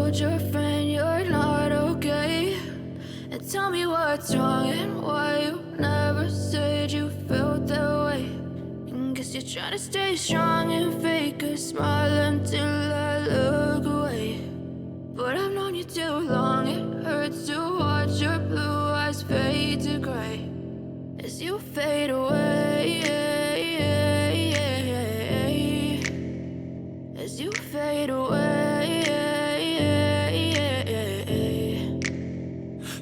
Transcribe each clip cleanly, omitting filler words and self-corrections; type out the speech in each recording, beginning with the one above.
told your friend you're not okay? And tell me what's wrong and why you never said you felt that way. And guess you're trying to stay strong and fake a smile until I look away. But I've known you too long, it hurts to watch your blue eyes fade to gray as you fade away, as you fade away.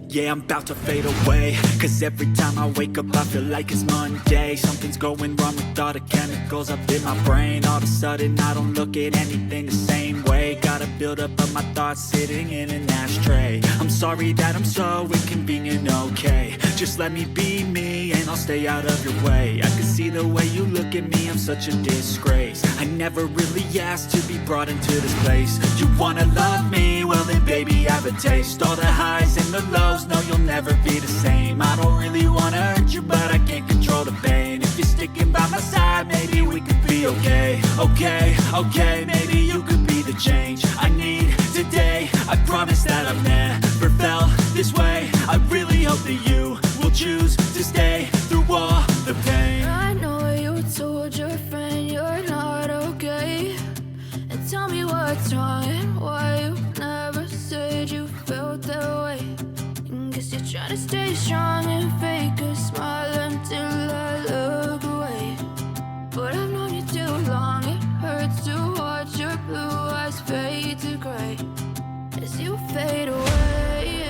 Yeah, I'm about to fade away, cause every time I wake up I feel like it's Monday. Something's going wrong with all the chemicals up in my brain. All of a sudden I don't look at anything the same way. Got a build up of my thoughts sitting in an ashtray. I'm sorry that I'm so inconvenient, okay? Just let me be me and I'll stay out of your way. I can see the way you look at me, I'm such a disgrace. I never really asked to be brought into this place. You wanna love me? Well then baby, have a taste. All the highs and the lows, no, you'll never be the same. I don't really wanna hurt you, but I can't control the pain. If you're sticking by my side, maybe we could be okay. Okay, maybe you could be the change I need today. I promise that I've never felt this way. I really hope that you will choose to stay through all the pain. I know you told your friend you're not okay. And tell me what's wrong and why you never said you felt that way. And guess you're trying to stay strong and fake a smile until I look away. But I've known you too long, it hurts to watch your blue eyes fade to gray as you fade away,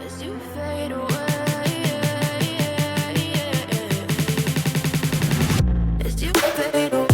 as you fade away. As you fade away.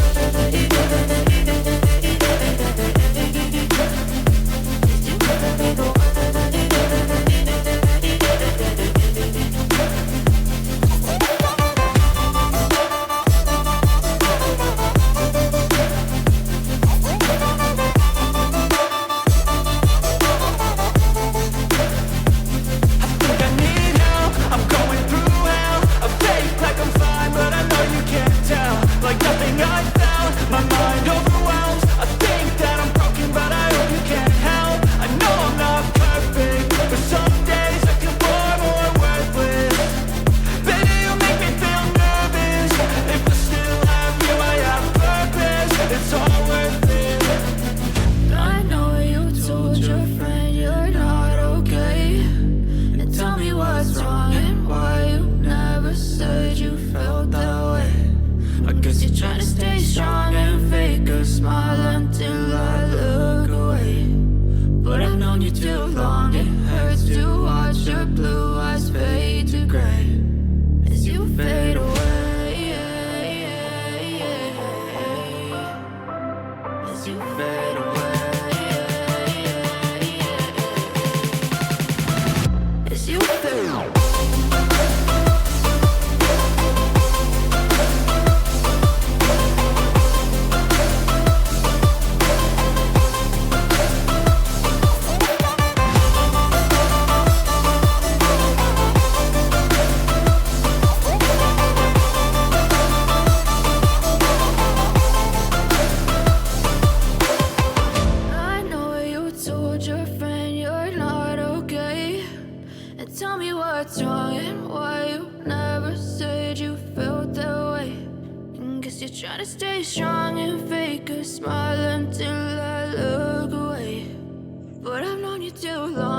Try to stay strong and fake a smile until I look away. But I've known you too long.